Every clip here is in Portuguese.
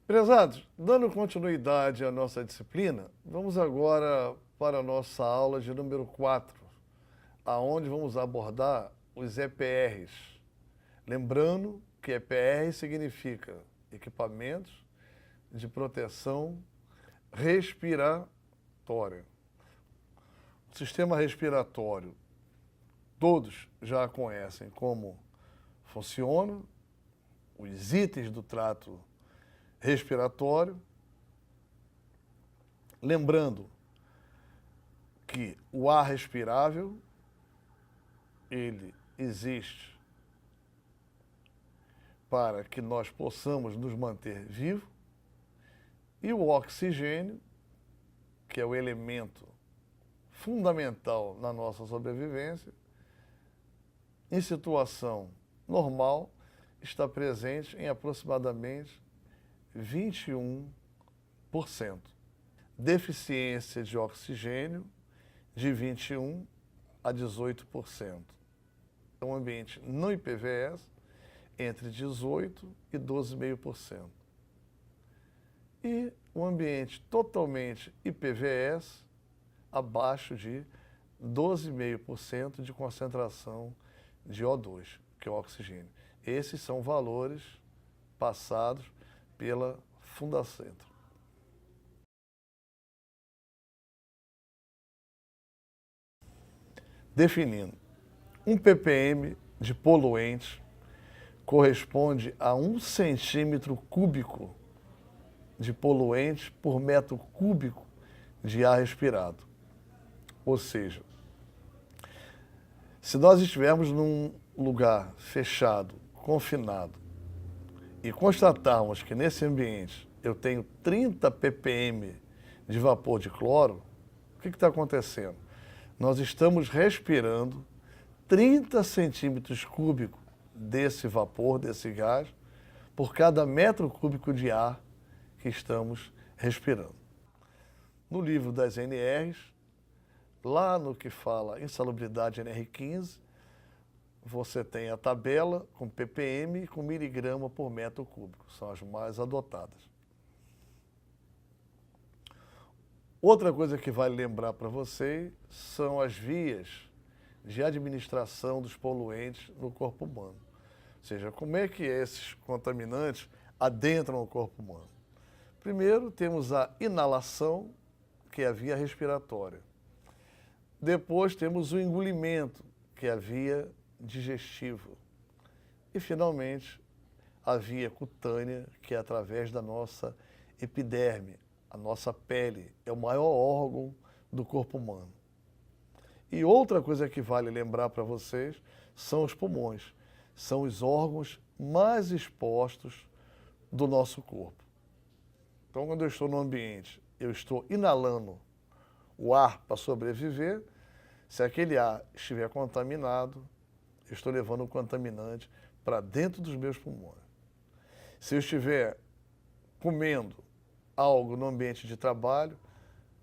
Prezados, dando continuidade à nossa disciplina, vamos agora para a nossa aula de número 4, aonde vamos abordar os EPRs. Lembrando que EPR significa equipamentos de proteção respiratória. O sistema respiratório, todos já conhecem como funciona, os itens do trato respiratório. Lembrando que o ar respirável, ele existe para que nós possamos nos manter vivos, e o oxigênio, que é o elemento fundamental na nossa sobrevivência, em situação normal, está presente em aproximadamente 21%. Deficiência de oxigênio de 21% a 18%. É um ambiente não IPVS entre 18% e 12,5%. E um ambiente totalmente IPVS abaixo de 12,5% de concentração de O2, que é o oxigênio. Esses são valores passados pela Fundacentro. Definindo, um ppm de poluente corresponde a 1 centímetro cúbico de poluente por metro cúbico de ar respirado. Ou seja, se nós estivermos num lugar fechado, confinado, e constatarmos que nesse ambiente eu tenho 30 ppm de vapor de cloro, o que está acontecendo? Nós estamos respirando 30 centímetros cúbicos desse vapor, desse gás, por cada metro cúbico de ar que estamos respirando. No livro das NRs, lá no que fala insalubridade NR15, você tem a tabela com ppm e com miligrama por metro cúbico, são as mais adotadas. Outra coisa que vale lembrar para vocês são as vias de administração dos poluentes no corpo humano. Ou seja, como é que esses contaminantes adentram o corpo humano? Primeiro, temos a inalação, que é a via respiratória. Depois, temos o engolimento, que é a via digestiva. E, finalmente, a via cutânea, que é através da nossa epiderme. A nossa pele é o maior órgão do corpo humano. E outra coisa que vale lembrar para vocês são os pulmões. São os órgãos mais expostos do nosso corpo. Então, quando eu estou no ambiente, eu estou inalando o ar para sobreviver. Se aquele ar estiver contaminado, eu estou levando o contaminante para dentro dos meus pulmões. Se eu estiver comendo algo no ambiente de trabalho,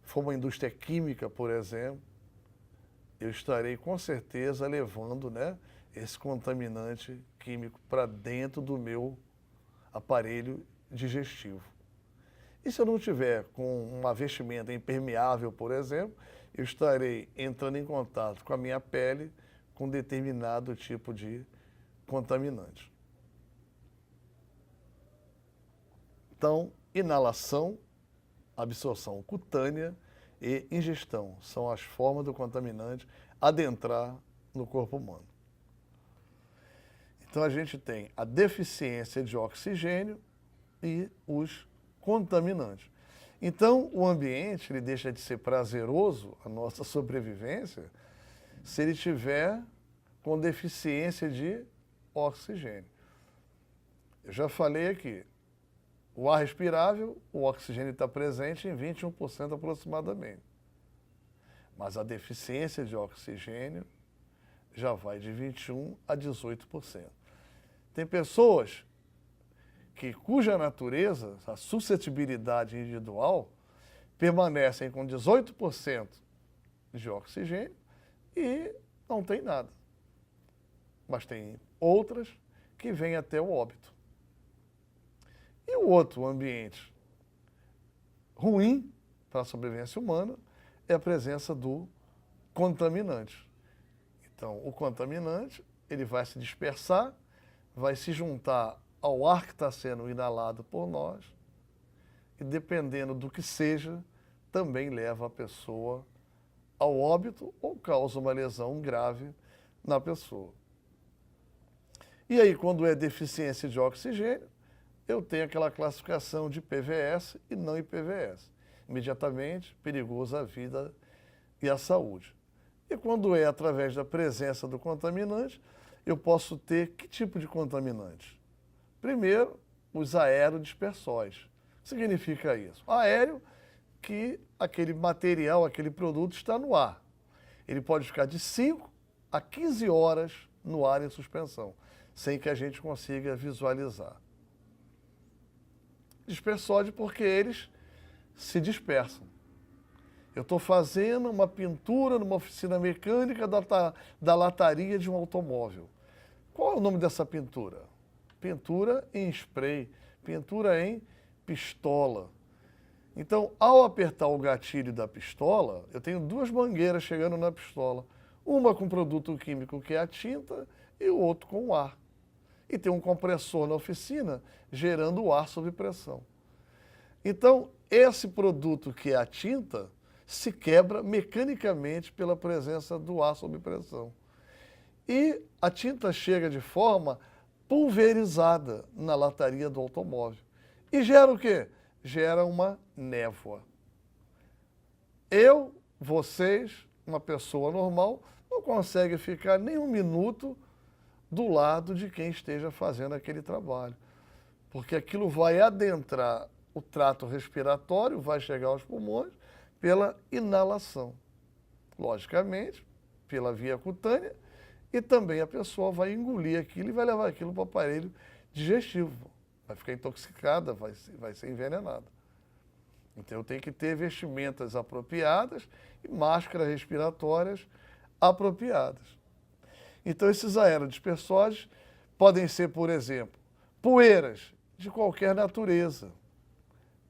for uma indústria química, por exemplo, eu estarei com certeza levando, esse contaminante químico para dentro do meu aparelho digestivo. E se eu não tiver com uma vestimenta impermeável, por exemplo, eu estarei entrando em contato com a minha pele com determinado tipo de contaminante. Então, inalação, absorção cutânea e ingestão são as formas do contaminante adentrar no corpo humano. Então, a gente tem a deficiência de oxigênio e os contaminantes. Então, o ambiente ele deixa de ser prazeroso, a nossa sobrevivência, se ele tiver com deficiência de oxigênio. Eu já falei aqui, o ar respirável, o oxigênio está presente em 21% aproximadamente. Mas a deficiência de oxigênio já vai de 21% a 18%. Tem pessoas cuja natureza, a suscetibilidade individual, permanecem com 18% de oxigênio e não tem nada. Mas tem outras que vêm até o óbito. E o outro ambiente ruim para a sobrevivência humana é a presença do contaminante. Então, o contaminante, ele vai se dispersar, vai se juntar ao ar que está sendo inalado por nós e, dependendo do que seja, também leva a pessoa ao óbito ou causa uma lesão grave na pessoa. E aí, quando é deficiência de oxigênio, eu tenho aquela classificação de PVS e não IPVS. Imediatamente perigoso à vida e à saúde. E quando é através da presença do contaminante, eu posso ter que tipo de contaminante? Primeiro, os aerodispersóis. O que significa isso? Aéreo, que aquele material, aquele produto está no ar. Ele pode ficar de 5 a 15 horas no ar em suspensão, sem que a gente consiga visualizar. Dispersóide porque eles se dispersam. Eu estou fazendo uma pintura numa oficina mecânica da lataria de um automóvel. Qual é o nome dessa pintura? Pintura em spray, pintura em pistola. Então, ao apertar o gatilho da pistola, eu tenho duas mangueiras chegando na pistola. Uma com produto químico, que é a tinta, e o outro com o ar. E tem um compressor na oficina gerando o ar sob pressão. Então, esse produto que é a tinta se quebra mecanicamente pela presença do ar sob pressão. E a tinta chega de forma pulverizada na lataria do automóvel. E gera o quê? Gera uma névoa. Eu, vocês, uma pessoa normal, não consegue ficar nem um minuto do lado de quem esteja fazendo aquele trabalho. Porque aquilo vai adentrar o trato respiratório, vai chegar aos pulmões pela inalação. Logicamente, pela via cutânea, e também a pessoa vai engolir aquilo e vai levar aquilo para o aparelho digestivo. Vai ficar intoxicada, vai ser envenenada. Então eu tenho que ter vestimentas apropriadas e máscaras respiratórias apropriadas. Então esses aerodispersóides podem ser, por exemplo, poeiras de qualquer natureza,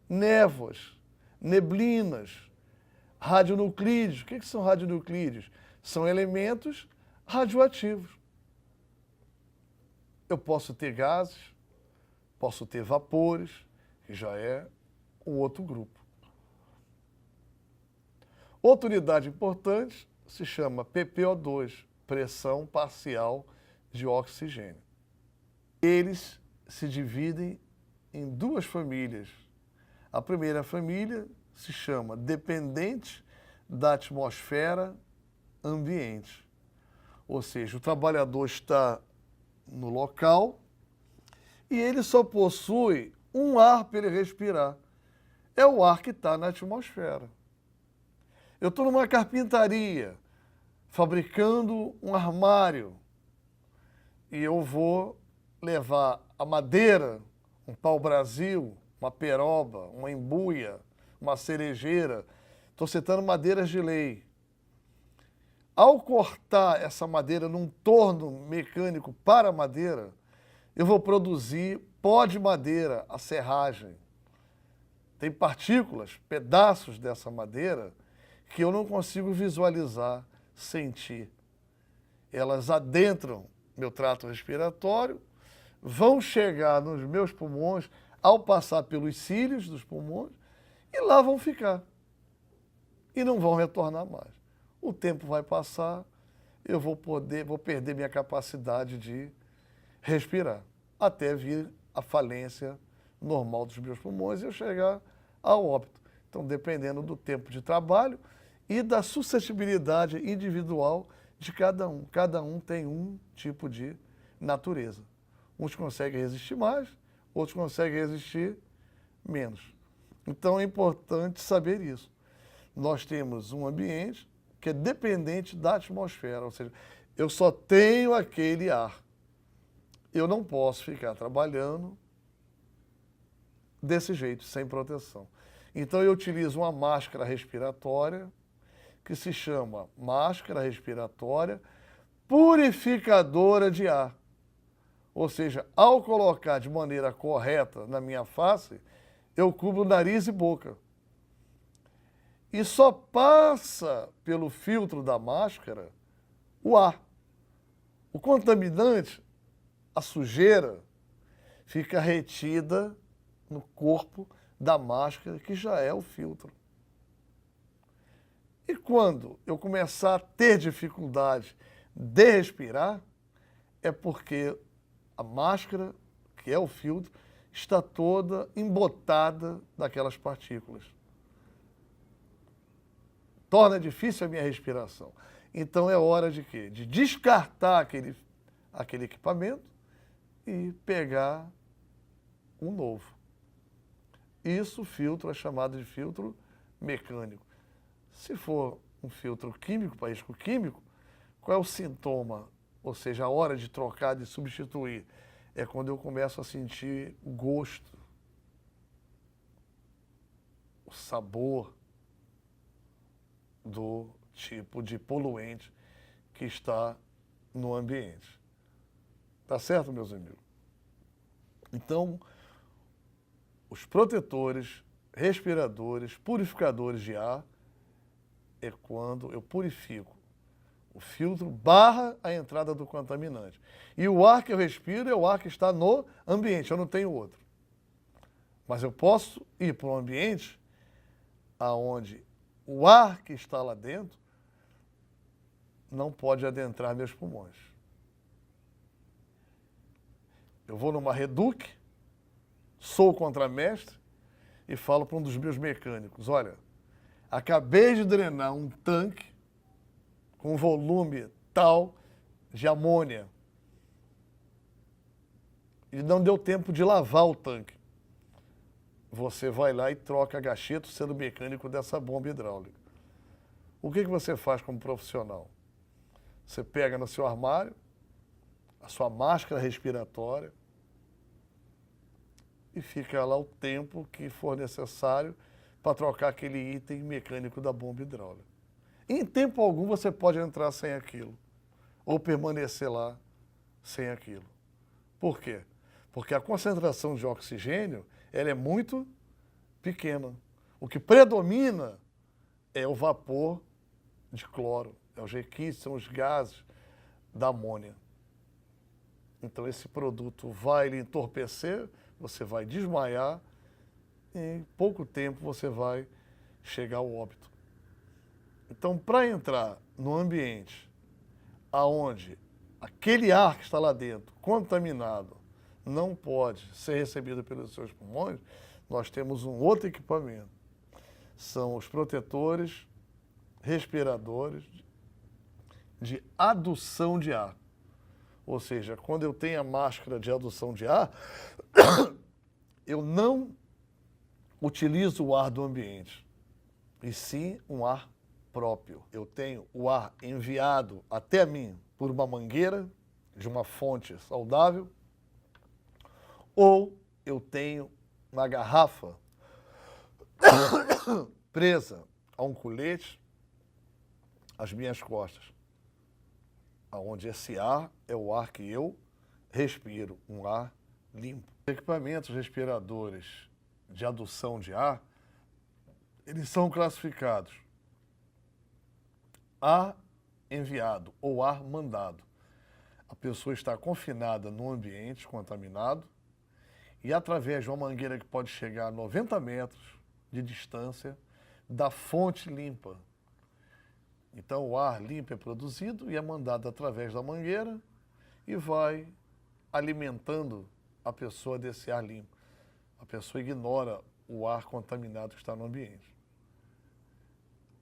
névoas, neblinas, radionuclídeos. O que são radionuclídeos? São elementos radioativos. Eu posso ter gases, posso ter vapores, que já é um outro grupo. Outra unidade importante se chama PPO2, pressão parcial de oxigênio. Eles se dividem em duas famílias. A primeira família se chama dependente da atmosfera ambiente. Ou seja, o trabalhador está no local e ele só possui um ar para ele respirar. É o ar que está na atmosfera. Eu estou numa carpintaria, fabricando um armário, e eu vou levar a madeira, um pau-brasil, uma peroba, uma embuia, uma cerejeira. Estou citando madeiras de lei. Ao cortar essa madeira num torno mecânico para madeira, eu vou produzir pó de madeira, a serragem. Tem partículas, pedaços dessa madeira, que eu não consigo visualizar, sentir. Elas adentram meu trato respiratório, vão chegar nos meus pulmões ao passar pelos cílios dos pulmões e lá vão ficar. E não vão retornar mais. O tempo vai passar, eu vou perder minha capacidade de respirar, até vir a falência normal dos meus pulmões e eu chegar ao óbito. Então, dependendo do tempo de trabalho e da suscetibilidade individual de cada um. Cada um tem um tipo de natureza. Uns conseguem resistir mais, outros conseguem resistir menos. Então, é importante saber isso. Nós temos um ambiente que é dependente da atmosfera, ou seja, eu só tenho aquele ar. Eu não posso ficar trabalhando desse jeito, sem proteção. Então eu utilizo uma máscara respiratória, que se chama máscara respiratória purificadora de ar. Ou seja, ao colocar de maneira correta na minha face, eu cubro nariz e boca. E só passa pelo filtro da máscara o ar. O contaminante, a sujeira, fica retida no corpo da máscara, que já é o filtro. E quando eu começar a ter dificuldade de respirar, é porque a máscara, que é o filtro, está toda embotada daquelas partículas. Torna difícil a minha respiração. Então é hora de quê? De descartar aquele equipamento e pegar um novo. Isso, o filtro é chamado de filtro mecânico. Se for um filtro químico, para risco químico, qual é o sintoma? Ou seja, a hora de trocar, de substituir, é quando eu começo a sentir o gosto, o sabor do tipo de poluente que está no ambiente. Tá certo, meus amigos? Então, os protetores, respiradores, purificadores de ar, é quando eu purifico o filtro barra a entrada do contaminante. E o ar que eu respiro é o ar que está no ambiente, eu não tenho outro. Mas eu posso ir para um ambiente onde o ar que está lá dentro não pode adentrar meus pulmões. Eu vou numa Reduc, sou contramestre e falo para um dos meus mecânicos, olha, acabei de drenar um tanque com volume tal de amônia e não deu tempo de lavar o tanque. Você vai lá e troca gacheto sendo mecânico dessa bomba hidráulica. O que você faz como profissional? Você pega no seu armário a sua máscara respiratória e fica lá o tempo que for necessário para trocar aquele item mecânico da bomba hidráulica. Em tempo algum você pode entrar sem aquilo, ou permanecer lá sem aquilo. Por quê? Porque a concentração de oxigênio ela é muito pequena. O que predomina é o vapor de cloro, é os requintes, são os gases da amônia. Então esse produto vai lhe entorpecer, você vai desmaiar e em pouco tempo você vai chegar ao óbito. Então, para entrar no ambiente aonde aquele ar que está lá dentro, contaminado, não pode ser recebido pelos seus pulmões, nós temos um outro equipamento. São os protetores, respiradores de adução de ar. Ou seja, quando eu tenho a máscara de adução de ar, eu não utilizo o ar do ambiente, e sim um ar próprio. Eu tenho o ar enviado até mim por uma mangueira de uma fonte saudável, ou eu tenho uma garrafa presa a um colete às minhas costas, onde esse ar é o ar que eu respiro, um ar limpo. Equipamentos respiradores de adução de ar, eles são classificados ar enviado ou ar mandado. A pessoa está confinada num ambiente contaminado e através de uma mangueira que pode chegar a 90 metros de distância da fonte limpa. Então o ar limpo é produzido e é mandado através da mangueira e vai alimentando a pessoa desse ar limpo. A pessoa ignora o ar contaminado que está no ambiente.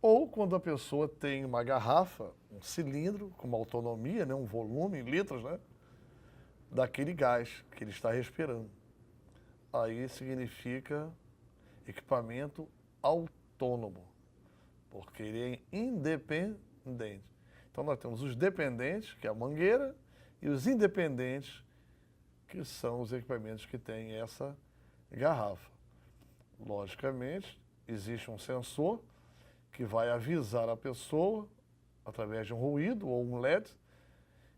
Ou quando a pessoa tem uma garrafa, um cilindro com uma autonomia, né, um volume em litros, né, daquele gás que ele está respirando. Aí significa equipamento autônomo, porque ele é independente. Então nós temos os dependentes, que é a mangueira, e os independentes, que são os equipamentos que têm essa garrafa. Logicamente, existe um sensor que vai avisar a pessoa, através de um ruído ou um LED,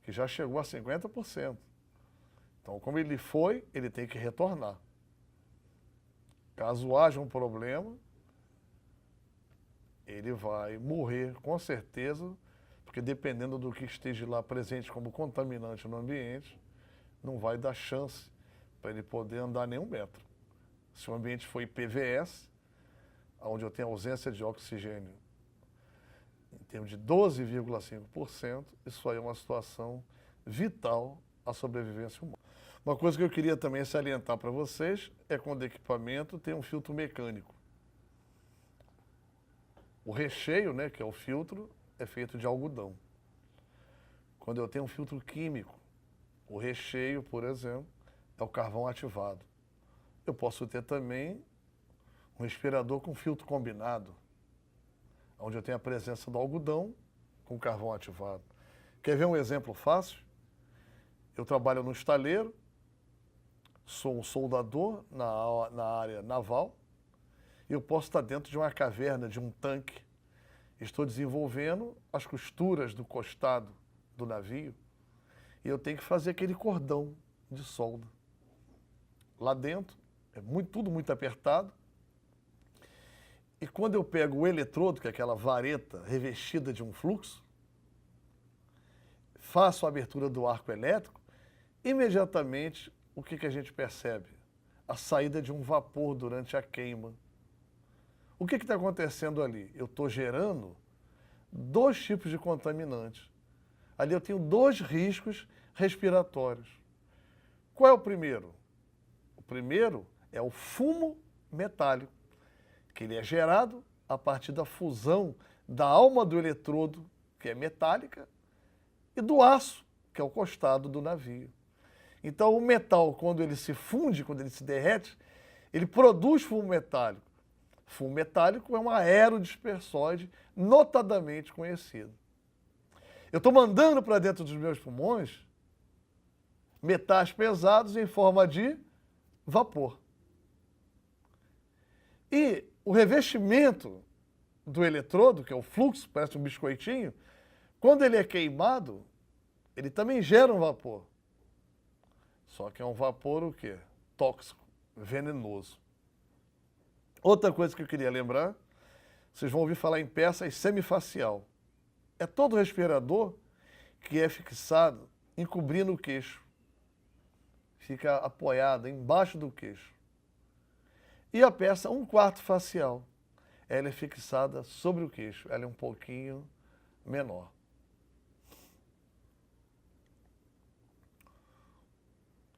que já chegou a 50%. Então, como ele foi, ele tem que retornar. Caso haja um problema, ele vai morrer com certeza, porque dependendo do que esteja lá presente como contaminante no ambiente, não vai dar chance para ele poder andar nem 1 metro. Se o ambiente for IPVS, onde eu tenho ausência de oxigênio em termos de 12,5%, isso aí é uma situação vital à sobrevivência humana. Uma coisa que eu queria também salientar para vocês é quando o equipamento tem um filtro mecânico. O recheio, né, que é o filtro, é feito de algodão. Quando eu tenho um filtro químico, o recheio, por exemplo, é o carvão ativado. Eu posso ter também um respirador com filtro combinado, onde eu tenho a presença do algodão com carvão ativado. Quer ver um exemplo fácil? Eu trabalho no estaleiro, sou um soldador na área naval, e eu posso estar dentro de uma caverna, de um tanque. Estou desenvolvendo as costuras do costado do navio e eu tenho que fazer aquele cordão de solda. Lá dentro, é tudo muito apertado. E quando eu pego o eletrodo, que é aquela vareta revestida de um fluxo, faço a abertura do arco elétrico, imediatamente o que a gente percebe? A saída de um vapor durante a queima. O que está acontecendo ali? Eu estou gerando 2 tipos de contaminantes. Ali eu tenho 2 riscos respiratórios. Qual é o primeiro? O primeiro é o fumo metálico, que ele é gerado a partir da fusão da alma do eletrodo, que é metálica, e do aço, que é o costado do navio. Então o metal, quando ele se funde, quando ele se derrete, ele produz fumo metálico. Fumo metálico é um aerodispersóide notadamente conhecido. Eu estou mandando para dentro dos meus pulmões metais pesados em forma de vapor. E o revestimento do eletrodo, que é o fluxo, parece um biscoitinho, quando ele é queimado, ele também gera um vapor. Só que é um vapor o quê? Tóxico, venenoso. Outra coisa que eu queria lembrar, vocês vão ouvir falar em peças semifacial. É todo respirador que é fixado encobrindo o queixo. Fica apoiada embaixo do queixo. E a peça 1/4 facial, ela é fixada sobre o queixo. Ela é um pouquinho menor.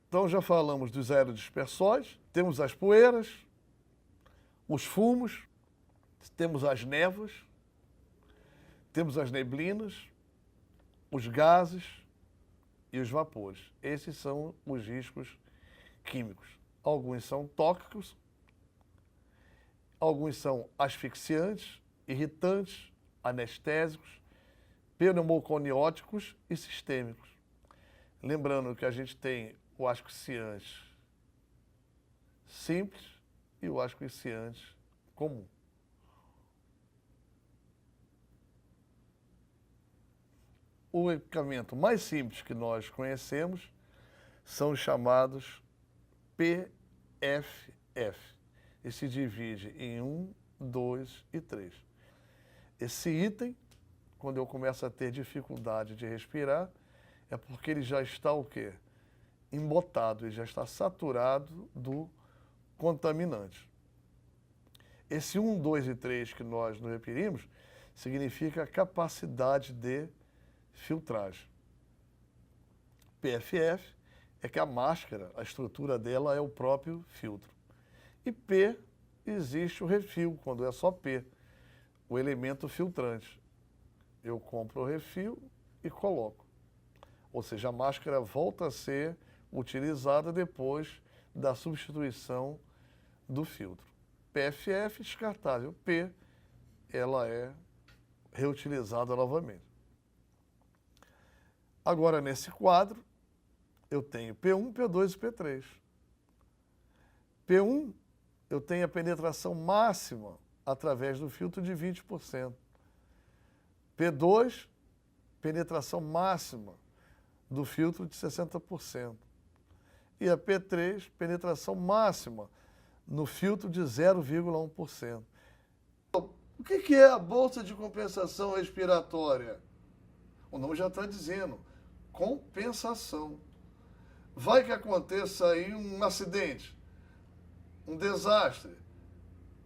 Então já falamos dos aerodispersóides, temos as poeiras, os fumos, temos as névoas, temos as neblinas, os gases e os vapores. Esses são os riscos químicos. Alguns são tóxicos, alguns são asfixiantes, irritantes, anestésicos, pneumoconióticos e sistêmicos. Lembrando que a gente tem o asfixiante simples e o asfixiante comum. O equipamento mais simples que nós conhecemos são os chamados PFF. E se divide em 1, 2 e 3. Esse item, quando eu começo a ter dificuldade de respirar, é porque ele já está o quê? Embotado, ele já está saturado do contaminante. Esse 1, 2 e 3 que nós nos referimos significa capacidade de filtragem. PFF é que a máscara, a estrutura dela é o próprio filtro. E P, existe o refil, quando é só P, o elemento filtrante. Eu compro o refil e coloco. Ou seja, a máscara volta a ser utilizada depois da substituição do filtro. PFF descartável. P, ela é reutilizada novamente. Agora, nesse quadro, eu tenho P1, P2 e P3. P1, eu tenho a penetração máxima através do filtro de 20%. P2, penetração máxima do filtro de 60%. E a P3, penetração máxima no filtro de 0,1%. O que é a bolsa de compensação respiratória? O nome já está dizendo, compensação. Vai que aconteça aí um acidente, um desastre.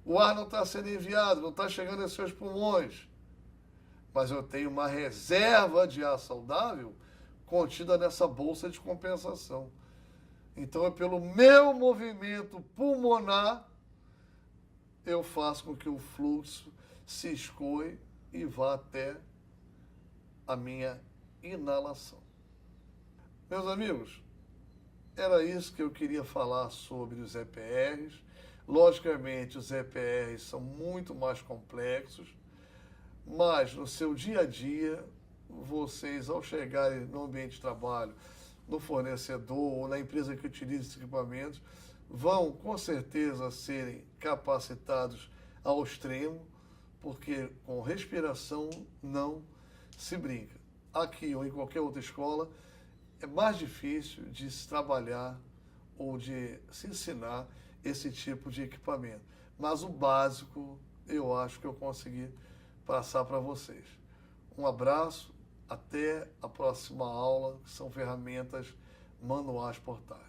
O ar não está sendo enviado, não está chegando aos seus pulmões. Mas eu tenho uma reserva de ar saudável contida nessa bolsa de compensação. Então, é pelo meu movimento pulmonar, eu faço com que o fluxo se escoe e vá até a minha inalação. Meus amigos, era isso que eu queria falar sobre os EPRs. Logicamente, os EPRs são muito mais complexos, mas no seu dia a dia, vocês, ao chegarem no ambiente de trabalho, no fornecedor ou na empresa que utiliza esses equipamentos, vão com certeza serem capacitados ao extremo, porque com respiração não se brinca. Aqui ou em qualquer outra escola, é mais difícil de se trabalhar ou de se ensinar esse tipo de equipamento. Mas o básico, eu acho que eu consegui passar para vocês. Um abraço, até a próxima aula, que são ferramentas manuais portáteis.